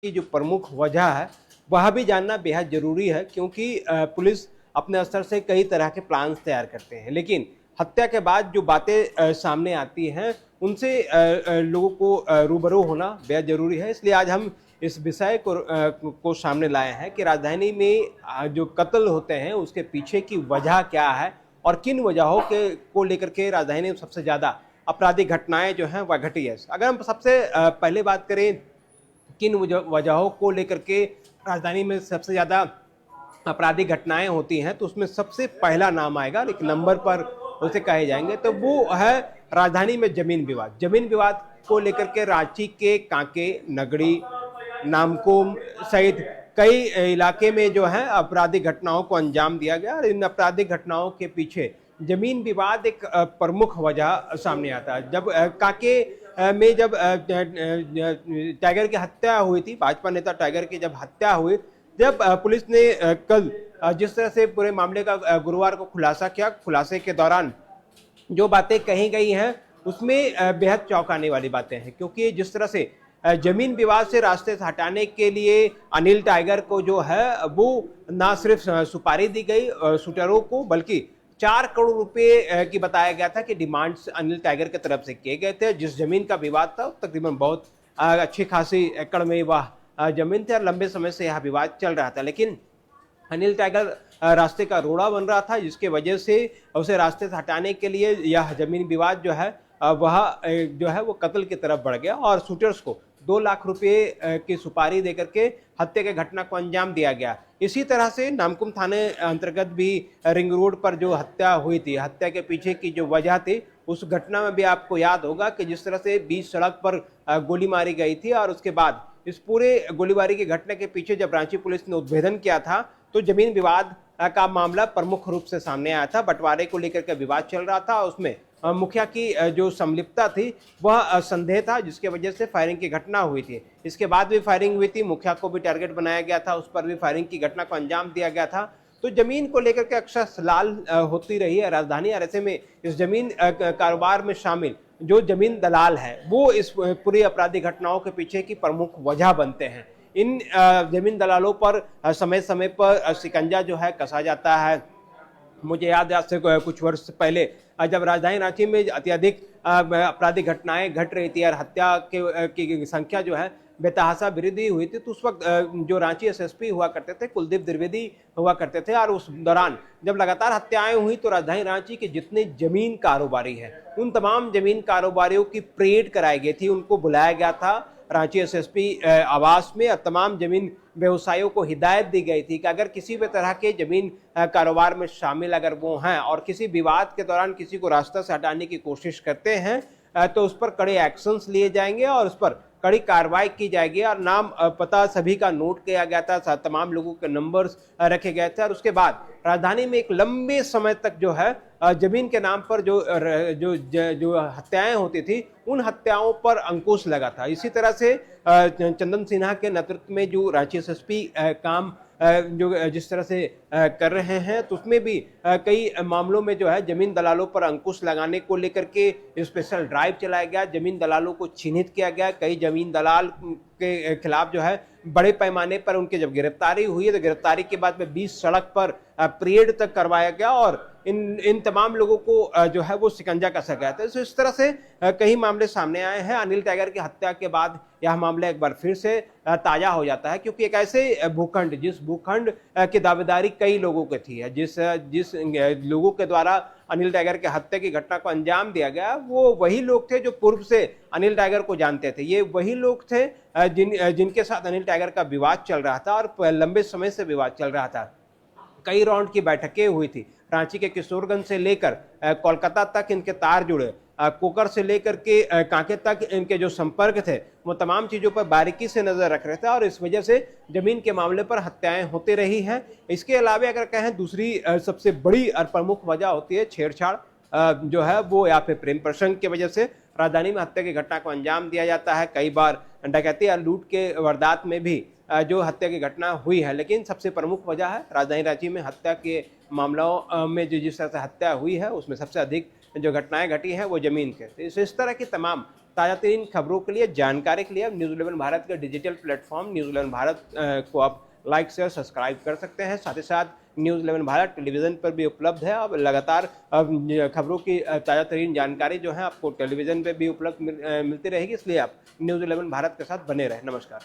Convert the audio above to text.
की जो प्रमुख वजह है वह भी जानना बेहद ज़रूरी है, क्योंकि पुलिस अपने स्तर से कई तरह के प्लान्स तैयार करते हैं, लेकिन हत्या के बाद जो बातें सामने आती हैं उनसे लोगों को रूबरू होना बेहद ज़रूरी है। इसलिए आज हम इस विषय को सामने लाए हैं कि राजधानी में जो कत्ल होते हैं उसके पीछे की वजह क्या है और किन वजहों के को लेकर के राजधानी में सबसे ज़्यादा आपराधिक घटनाएं जो हैं वह घटी है। अगर हम सबसे पहले बात करें किन वजहों को लेकर के राजधानी में सबसे ज़्यादा आपराधिक घटनाएं होती हैं, तो उसमें सबसे पहला नाम आएगा, एक नंबर पर उसे कहे जाएंगे तो वो है राजधानी में जमीन विवाद। जमीन विवाद को लेकर के रांची के कांके, नगड़ी, नामकुम सहित कई इलाके में जो है आपराधिक घटनाओं को अंजाम दिया गया और इन आपराधिक घटनाओं के पीछे जमीन विवाद एक प्रमुख वजह सामने आता है। जब कांके में जब टाइगर की हत्या हुई थी, भाजपा नेता टाइगर की जब हत्या हुई, जब पुलिस ने कल जिस तरह से पूरे मामले का गुरुवार को खुलासा किया, खुलासे के दौरान जो बातें कही गई हैं उसमें बेहद चौंकाने वाली बातें हैं, क्योंकि जिस तरह से जमीन विवाद से रास्ते से हटाने के लिए अनिल टाइगर को जो है वो ना सिर्फ सुपारी दी गई शूटरों को, बल्कि 4 करोड़ रुपए की बताया गया था कि डिमांड्स अनिल टाइगर की तरफ से किए गए थे। जिस जमीन का विवाद था तकरीबन बहुत अच्छी खासी एकड़ में वह जमीन थी और लंबे समय से यह विवाद चल रहा था, लेकिन अनिल टाइगर रास्ते का रोड़ा बन रहा था, जिसके वजह से उसे रास्ते से हटाने के लिए यह जमीन विवाद जो है वह जो है वो कत्ल की तरफ बढ़ गया और शूटर्स को 2 लाख रुपए की सुपारी देकर के हत्या के घटना को अंजाम दिया गया। इसी तरह से नामकुम थाने अंतर्गत भी रिंग रोड पर जो हत्या हुई थी, हत्या के पीछे की जो वजह थी, उस घटना में भी आपको याद होगा कि जिस तरह से बीच सड़क पर गोली मारी गई थी और उसके बाद इस पूरे गोलीबारी की घटना के पीछे जब रांची पुलिस ने उद्भेदन किया था तो जमीन विवाद का मामला प्रमुख रूप से सामने आया था। बंटवारे को लेकर के विवाद चल रहा था, उसमें मुखिया की जो संलिप्तता थी वह संदेह था, जिसके वजह से फायरिंग की घटना हुई थी। इसके बाद भी फायरिंग हुई थी, मुखिया को भी टारगेट बनाया गया था, उस पर भी फायरिंग की घटना को अंजाम दिया गया था। तो जमीन को लेकर के अक्सर सलाल होती रही है राजधानी, और ऐसे में इस जमीन कारोबार में शामिल जो जमीन दलाल है वो इस पूरी आपराधिक घटनाओं के पीछे की प्रमुख वजह बनते हैं। इन जमीन दलालों पर समय समय पर शिकंजा जो है कसा जाता है। मुझे याद है आज से कुछ वर्ष पहले जब राजधानी रांची में अत्यधिक आपराधिक घटनाएं घट रही थी और हत्या की संख्या जो है बेतहाशा वृद्धि हुई थी, तो उस वक्त जो रांची एसएसपी हुआ करते थे कुलदीप द्विवेदी हुआ करते थे, और उस दौरान जब लगातार हत्याएं हुई तो राजधानी रांची के जितने जमीन कारोबारी हैं उन तमाम जमीन कारोबारियों की परेड कराई गई थी, उनको बुलाया गया था रांची एसएसपी आवास में, और तमाम जमीन व्यवसायियों को हिदायत दी गई थी कि अगर किसी भी तरह के जमीन कारोबार में शामिल अगर वो हैं और किसी विवाद के दौरान किसी को रास्ता से हटाने की कोशिश करते हैं तो उस पर कड़े एक्शंस लिए जाएंगे और उस पर कड़ी कार्रवाई की जाएगी। और नाम पता सभी का नोट किया गया था, तमाम लोगों के नंबर्स रखे गए थे, और उसके बाद राजधानी में एक लंबे समय तक जो है जमीन के नाम पर जो हत्याएं होती थी उन हत्याओं पर अंकुश लगा था। इसी तरह से चंदन सिन्हा के नेतृत्व में जो रांची एसएसपी काम जो जिस तरह से कर रहे हैं, तो उसमें भी कई मामलों में जो है जमीन दलालों पर अंकुश लगाने को लेकर के स्पेशल ड्राइव चलाया गया, जमीन दलालों को चिन्हित किया गया। कई जमीन दलाल के खिलाफ जो है बड़े पैमाने पर उनकी जब गिरफ्तारी हुई तो गिरफ्तारी के बाद में 20 सड़क पर परेड तक करवाया गया और इन तमाम लोगों को जो है वो शिकंजा कसा गया था। तो इस तरह से कई मामले सामने आए हैं। अनिल टाइगर की हत्या के बाद यह मामला एक बार फिर से ताजा हो जाता है, क्योंकि एक ऐसे भूखंड जिस भूखंड की दावेदारी कई लोगों की थी, जिस लोगों के द्वारा अनिल टाइगर के हत्या की घटना को अंजाम दिया गया, वो वही लोग थे जो पूर्व से अनिल टाइगर को जानते थे। ये वही लोग थे जिनके साथ अनिल टाइगर का विवाद चल रहा था और लंबे समय से विवाद चल रहा था। कई राउंड की बैठकें हुई थी, रांची के किशोरगंज से लेकर कोलकाता तक इनके तार जुड़े, कोकर से लेकर के कांके तक इनके जो संपर्क थे वो तमाम चीज़ों पर बारीकी से नजर रख रहे थे, और इस वजह से जमीन के मामले पर हत्याएं होती रही हैं। इसके अलावा अगर कहें दूसरी सबसे बड़ी और प्रमुख वजह होती है छेड़छाड़ जो है वो, या फिर प्रेम प्रसंग की वजह से राजधानी में हत्या की घटना को अंजाम दिया जाता है। कई बार डकैती या लूट के वारदात में भी जो हत्या की घटना हुई है, लेकिन सबसे प्रमुख वजह है राजधानी रांची में हत्या के मामलों में जो जिस तरह से हत्या हुई है उसमें सबसे अधिक जो घटनाएं घटी हैं वो जमीन के। तो इस तरह की तमाम ताज़ा तरीन खबरों के लिए, जानकारी के लिए आप न्यूज़ 11 भारत का डिजिटल प्लेटफॉर्म न्यूज़ 11 भारत को आप लाइक शेयर सब्सक्राइब कर सकते हैं। साथ ही साथ न्यूज़ 11 भारत टेलीविज़न पर भी उपलब्ध है। अब लगातार खबरों की ताज़ा तरीन जानकारी जो है आपको टेलीविज़न पर भी उपलब्ध मिलती रहेगी, इसलिए आप न्यूज़ 11 भारत के साथ बने रहें। नमस्कार।